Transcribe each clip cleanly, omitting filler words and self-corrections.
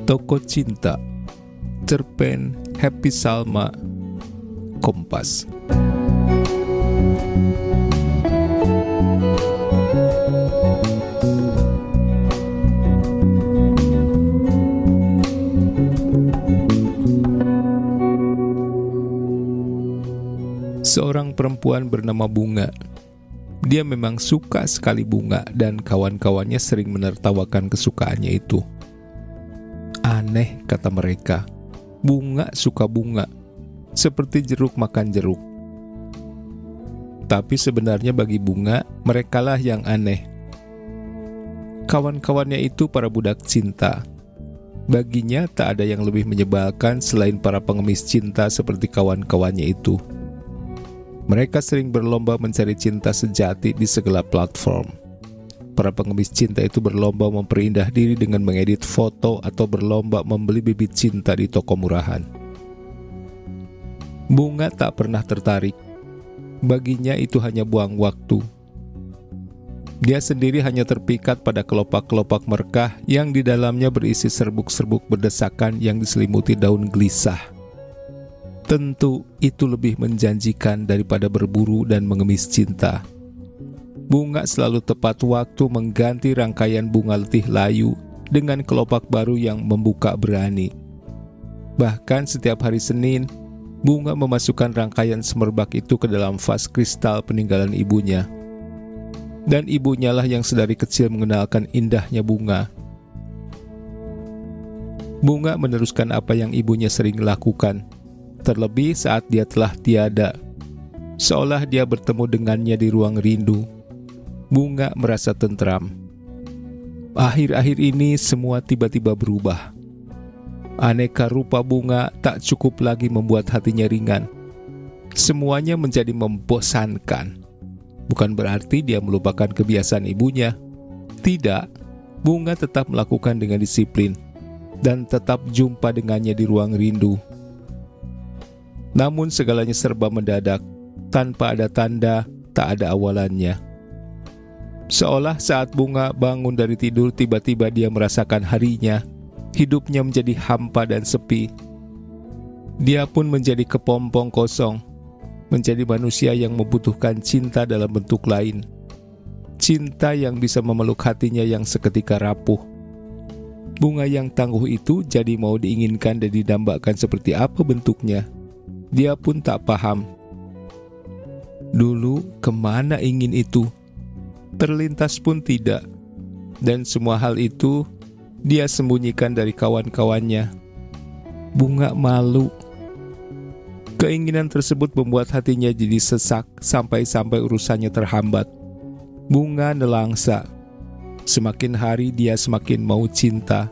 Toko Cinta, cerpen Happy Salma, Kompas. Seorang perempuan bernama Bunga. Dia memang suka sekali bunga dan kawan-kawannya sering menertawakan kesukaannya itu. Aneh, kata mereka, bunga suka bunga, seperti jeruk makan jeruk. Tapi sebenarnya bagi bunga, merekalah yang aneh. Kawan-kawannya itu para budak cinta. Baginya tak ada yang lebih menyebalkan selain para pengemis cinta seperti kawan-kawannya itu. Mereka sering berlomba mencari cinta sejati di segala platform. Para pengemis cinta itu berlomba memperindah diri dengan mengedit foto atau berlomba membeli bibit cinta di toko murahan. Bunga tak pernah tertarik. Baginya itu hanya buang waktu. Dia sendiri hanya terpikat pada kelopak-kelopak merkah yang di dalamnya berisi serbuk-serbuk berdesakan yang diselimuti daun gelisah. Tentu itu lebih menjanjikan daripada berburu dan mengemis cinta. Bunga selalu tepat waktu mengganti rangkaian bunga letih layu dengan kelopak baru yang membuka berani. Bahkan setiap hari Senin, Bunga memasukkan rangkaian semerbak itu ke dalam vas kristal peninggalan ibunya. Dan ibunya lah yang sedari kecil mengenalkan indahnya bunga. Bunga meneruskan apa yang ibunya sering lakukan, terlebih saat dia telah tiada. Seolah dia bertemu dengannya di ruang rindu. Bunga merasa tentram. Akhir-akhir ini semua tiba-tiba berubah. Aneka rupa bunga tak cukup lagi membuat hatinya ringan. Semuanya menjadi membosankan. Bukan berarti dia melupakan kebiasaan ibunya. Tidak, Bunga tetap melakukan dengan disiplin dan tetap jumpa dengannya di ruang rindu. Namun segalanya serba mendadak, tanpa ada tanda, tak ada awalannya. Seolah saat Bunga bangun dari tidur, tiba-tiba dia merasakan harinya, hidupnya menjadi hampa dan sepi. Dia pun menjadi kepompong kosong, menjadi manusia yang membutuhkan cinta dalam bentuk lain. Cinta yang bisa memeluk hatinya yang seketika rapuh. Bunga yang tangguh itu jadi mau diinginkan dan didambakan seperti apa bentuknya. Dia pun tak paham. Dulu kemana ingin itu? Terlintas pun tidak. Dan semua hal itu dia sembunyikan dari kawan-kawannya. Bunga malu. Keinginan tersebut membuat hatinya jadi sesak sampai-sampai urusannya terhambat. Bunga nelangsa. Semakin hari dia semakin mau cinta.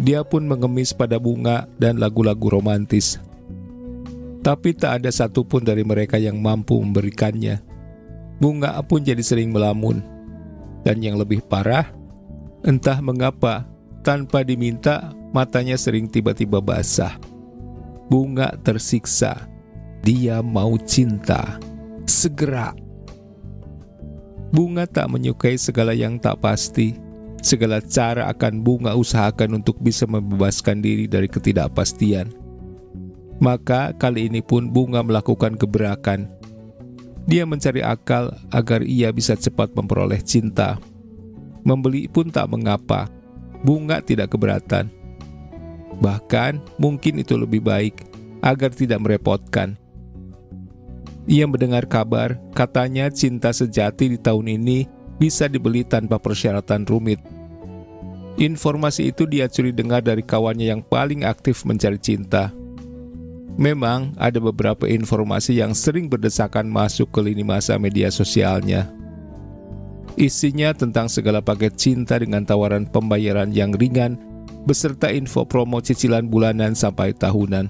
Dia pun mengemis pada bunga dan lagu-lagu romantis. Tapi tak ada satupun dari mereka yang mampu memberikannya. Bunga pun jadi sering melamun. Dan yang lebih parah, entah mengapa, tanpa diminta, matanya sering tiba-tiba basah. Bunga tersiksa. Dia mau cinta. Segera. Bunga tak menyukai segala yang tak pasti. Segala cara akan Bunga usahakan untuk bisa membebaskan diri dari ketidakpastian. Maka kali ini pun Bunga melakukan gebrakan. Dia mencari akal agar ia bisa cepat memperoleh cinta. Membeli pun tak mengapa. Bunga tidak keberatan. Bahkan mungkin itu lebih baik agar tidak merepotkan. Ia mendengar kabar katanya cinta sejati di tahun ini bisa dibeli tanpa persyaratan rumit. Informasi itu dia curi dengar dari kawannya yang paling aktif mencari cinta. Memang ada beberapa informasi yang sering berdesakan masuk ke lini masa media sosialnya. Isinya tentang segala paket cinta dengan tawaran pembayaran yang ringan beserta info promo cicilan bulanan sampai tahunan.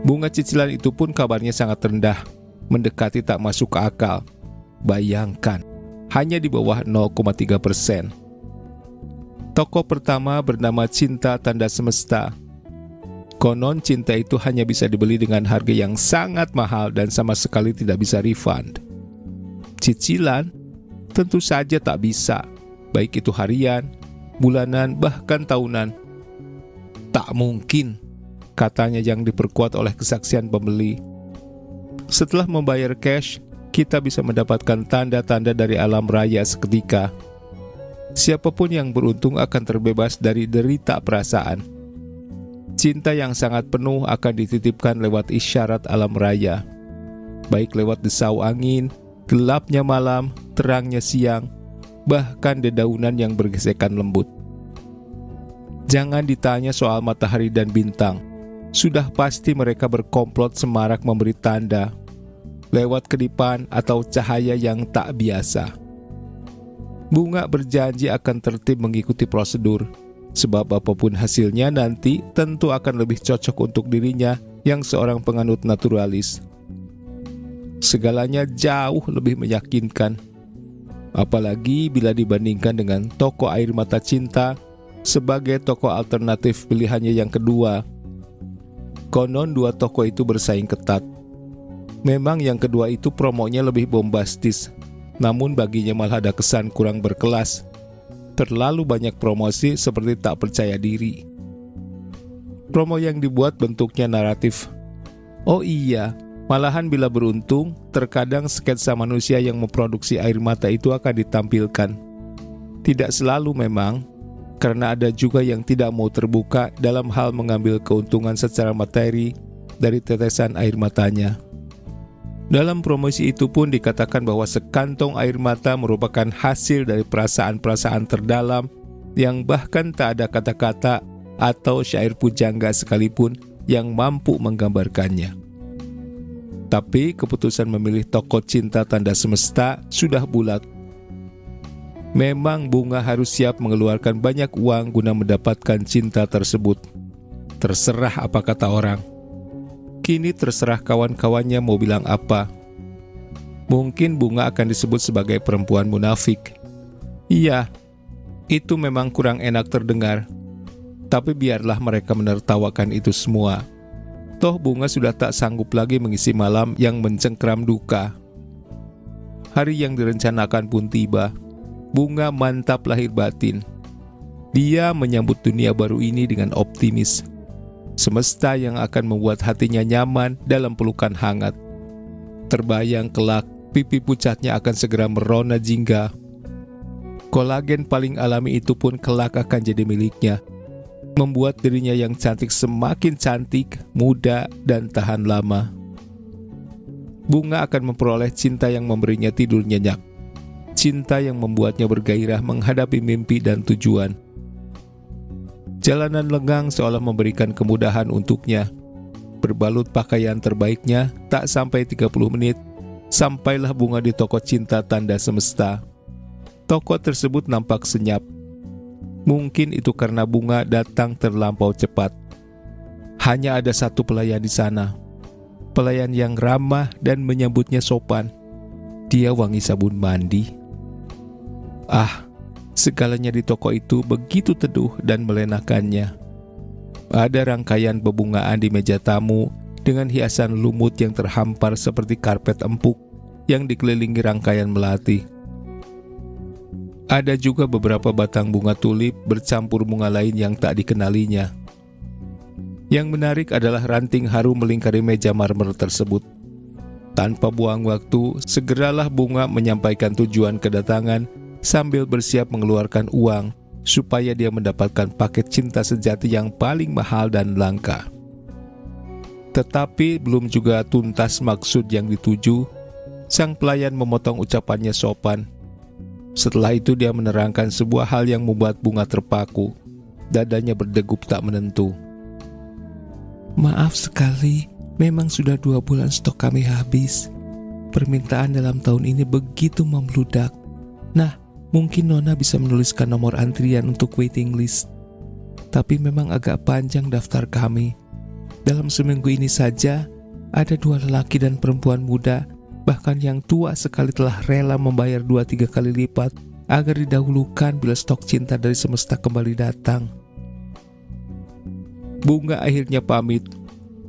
Bunga cicilan itu pun kabarnya sangat rendah, mendekati tak masuk ke akal. Bayangkan, hanya di bawah 0,3%. Toko pertama bernama Cinta Tanda Semesta. Konon cinta itu hanya bisa dibeli dengan harga yang sangat mahal dan sama sekali tidak bisa refund. Cicilan? Tentu saja tak bisa, baik itu harian, bulanan, bahkan tahunan. Tak mungkin, katanya yang diperkuat oleh kesaksian pembeli. Setelah membayar cash, kita bisa mendapatkan tanda-tanda dari alam raya seketika. Siapapun yang beruntung akan terbebas dari derita perasaan. Cinta yang sangat penuh akan dititipkan lewat isyarat alam raya, baik lewat desau angin, gelapnya malam, terangnya siang, bahkan dedaunan yang bergesekan lembut. Jangan ditanya soal matahari dan bintang. Sudah pasti mereka berkomplot semarak memberi tanda lewat kedipan atau cahaya yang tak biasa. Bunga berjanji akan tertib mengikuti prosedur, sebab apapun hasilnya nanti tentu akan lebih cocok untuk dirinya yang seorang penganut naturalis. Segalanya jauh lebih meyakinkan, apalagi bila dibandingkan dengan toko air mata cinta sebagai toko alternatif pilihannya yang kedua. Konon dua toko itu bersaing ketat. Memang yang kedua itu promonya lebih bombastis, namun baginya malah ada kesan kurang berkelas. Terlalu banyak promosi seperti tak percaya diri. Promo yang dibuat bentuknya naratif. Oh iya, malahan bila beruntung, terkadang sketsa manusia yang memproduksi air mata itu akan ditampilkan. Tidak selalu memang, karena ada juga yang tidak mau terbuka dalam hal mengambil keuntungan secara materi dari tetesan air matanya. Dalam promosi itu pun dikatakan bahwa sekantong air mata merupakan hasil dari perasaan-perasaan terdalam yang bahkan tak ada kata-kata atau syair pujangga sekalipun yang mampu menggambarkannya. Tapi keputusan memilih toko cinta tanda semesta sudah bulat. Memang Bunga harus siap mengeluarkan banyak uang guna mendapatkan cinta tersebut. Terserah apa kata orang. Kini terserah kawan-kawannya mau bilang apa. Mungkin Bunga akan disebut sebagai perempuan munafik. Iya, itu memang kurang enak terdengar. Tapi biarlah mereka menertawakan itu semua. Toh Bunga sudah tak sanggup lagi mengisi malam yang mencengkram duka. Hari yang direncanakan pun tiba. Bunga mantap lahir batin. Dia menyambut dunia baru ini dengan optimis. Semesta yang akan membuat hatinya nyaman dalam pelukan hangat. Terbayang kelak pipi pucatnya akan segera merona jingga. Kolagen paling alami itu pun kelak akan jadi miliknya, membuat dirinya yang cantik semakin cantik, muda, dan tahan lama. Bunga akan memperoleh cinta yang memberinya tidur nyenyak. Cinta yang membuatnya bergairah menghadapi mimpi dan tujuan. Jalanan lengang seolah memberikan kemudahan untuknya. Berbalut pakaian terbaiknya, tak sampai 30 menit, sampailah Bunga di toko cinta tanda semesta. Toko tersebut nampak senyap. Mungkin itu karena Bunga datang terlampau cepat. Hanya ada satu pelayan di sana. Pelayan yang ramah dan menyambutnya sopan. Dia wangi sabun mandi. Segalanya di toko itu begitu teduh dan melenakannya. Ada rangkaian bebungaan di meja tamu dengan hiasan lumut yang terhampar seperti karpet empuk yang dikelilingi rangkaian melati. Ada juga beberapa batang bunga tulip bercampur bunga lain yang tak dikenalinya. Yang menarik adalah ranting harum melingkari meja marmer tersebut. Tanpa buang waktu, segeralah Bunga menyampaikan tujuan kedatangan sambil bersiap mengeluarkan uang supaya dia mendapatkan paket cinta sejati yang paling mahal dan langka. Tetapi belum juga tuntas maksud yang dituju, sang pelayan memotong ucapannya sopan. Setelah itu dia menerangkan sebuah hal yang membuat Bunga terpaku. Dadanya berdegup tak menentu. Maaf sekali, memang sudah 2 bulan stok kami habis. Permintaan dalam tahun ini begitu membludak. Nah, mungkin Nona bisa menuliskan nomor antrian untuk waiting list. Tapi memang agak panjang daftar kami. Dalam seminggu ini saja, ada 2 lelaki dan perempuan muda, bahkan yang tua sekali telah rela membayar 2-3 kali lipat agar didahulukan bila stok cinta dari semesta kembali datang. Bunga akhirnya pamit.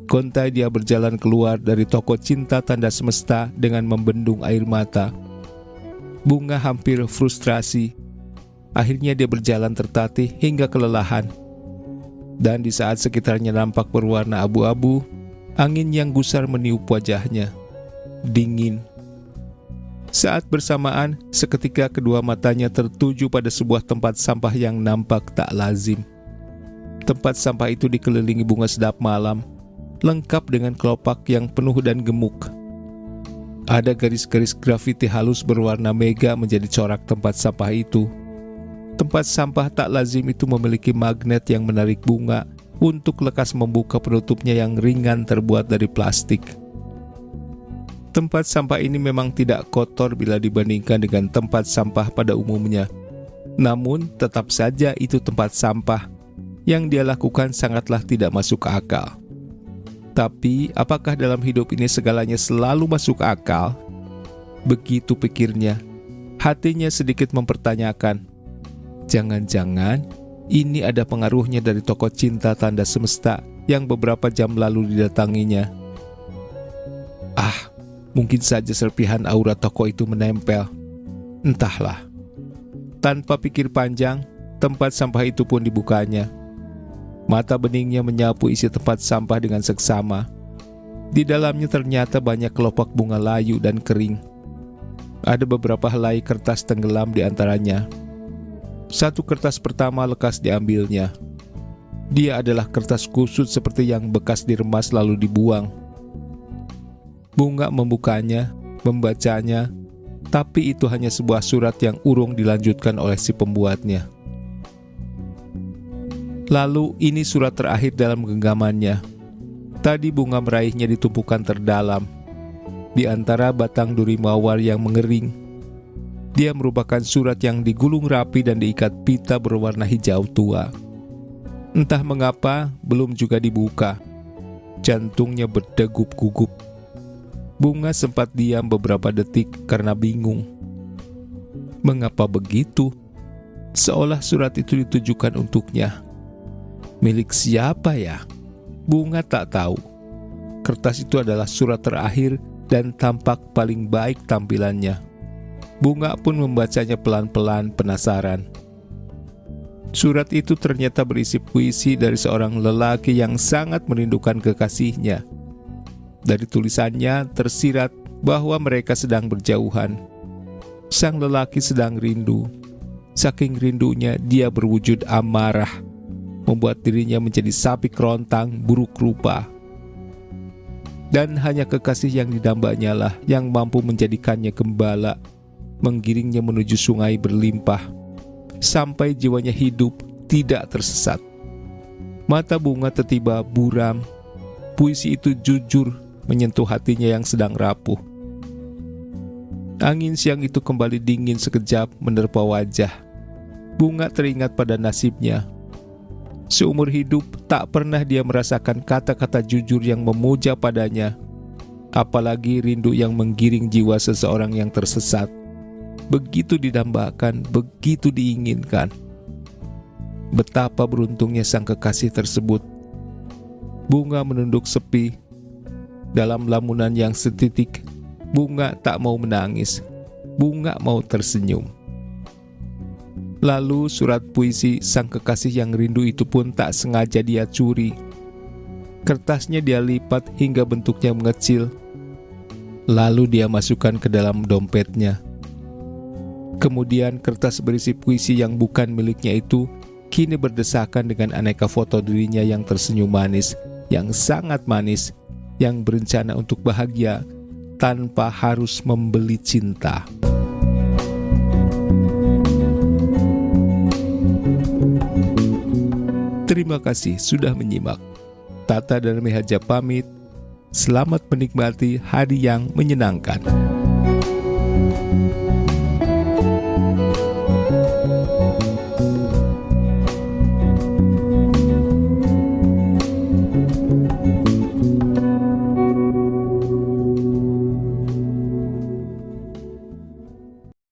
Kontai dia berjalan keluar dari toko cinta tanda semesta dengan membendung air mata. Bunga hampir frustrasi. Akhirnya dia berjalan tertatih hingga kelelahan. Dan di saat sekitarnya nampak berwarna abu-abu, angin yang gusar meniup wajahnya. Dingin. Saat bersamaan, seketika kedua matanya tertuju pada sebuah tempat sampah yang nampak tak lazim. Tempat sampah itu dikelilingi bunga sedap malam, lengkap dengan kelopak yang penuh dan gemuk. Ada garis-garis grafiti halus berwarna mega menjadi corak tempat sampah itu. Tempat sampah tak lazim itu memiliki magnet yang menarik bunga untuk lekas membuka penutupnya yang ringan terbuat dari plastik. Tempat sampah ini memang tidak kotor bila dibandingkan dengan tempat sampah pada umumnya. Namun tetap saja itu tempat sampah. Yang dia lakukan sangatlah tidak masuk akal. Tapi apakah dalam hidup ini segalanya selalu masuk akal? Begitu pikirnya. Hatinya sedikit mempertanyakan. Jangan-jangan ini ada pengaruhnya dari toko cinta tanda semesta yang beberapa jam lalu didatanginya. Mungkin saja serpihan aura toko itu menempel. Entahlah. Tanpa pikir panjang, tempat sampah itu pun dibukanya. Mata beningnya menyapu isi tempat sampah dengan seksama. Di dalamnya ternyata banyak kelopak bunga layu dan kering. Ada beberapa helai kertas tenggelam di antaranya. Satu kertas pertama lekas diambilnya. Dia adalah kertas kusut seperti yang bekas diremas lalu dibuang. Bunga membukanya, membacanya, tapi itu hanya sebuah surat yang urung dilanjutkan oleh si pembuatnya. Lalu ini surat terakhir dalam genggamannya. Tadi bunga meraihnya di tumpukan terdalam, di antara batang duri mawar yang mengering. Dia merupakan surat yang digulung rapi dan diikat pita berwarna hijau tua. Entah mengapa belum juga dibuka. Jantungnya berdegup-gugup. Bunga sempat diam beberapa detik karena bingung. Mengapa begitu? Seolah surat itu ditujukan untuknya. Milik siapa ya? Bunga tak tahu. Kertas itu adalah surat terakhir dan tampak paling baik tampilannya. Bunga pun membacanya pelan-pelan penasaran. Surat itu ternyata berisi puisi dari seorang lelaki yang sangat merindukan kekasihnya. Dari tulisannya tersirat bahwa mereka sedang berjauhan. Sang lelaki sedang rindu. Saking rindunya dia berwujud amarah, membuat dirinya menjadi sapi kerontang buruk rupa. Dan hanya kekasih yang didambanya lah yang mampu menjadikannya gembala, menggiringnya menuju sungai berlimpah, sampai jiwanya hidup tidak tersesat. Mata bunga tiba-tiba buram. Puisi itu jujur menyentuh hatinya yang sedang rapuh. Angin siang itu kembali dingin sekejap menerpa wajah. Bunga teringat pada nasibnya. Seumur hidup tak pernah dia merasakan kata-kata jujur yang memuja padanya, apalagi rindu yang menggiring jiwa seseorang yang tersesat. Begitu didambakan, begitu diinginkan. Betapa beruntungnya sang kekasih tersebut. Bunga menunduk sepi. Dalam lamunan yang setitik, bunga tak mau menangis. Bunga mau tersenyum. Lalu surat puisi sang kekasih yang rindu itu pun tak sengaja dia curi. Kertasnya dia lipat hingga bentuknya mengecil. Lalu dia masukkan ke dalam dompetnya. Kemudian kertas berisi puisi yang bukan miliknya itu kini berdesakan dengan aneka foto dirinya yang tersenyum manis, yang sangat manis, yang berencana untuk bahagia tanpa harus membeli cinta. Terima kasih sudah menyimak. Tata dan Mihaja pamit. Selamat menikmati hari yang menyenangkan.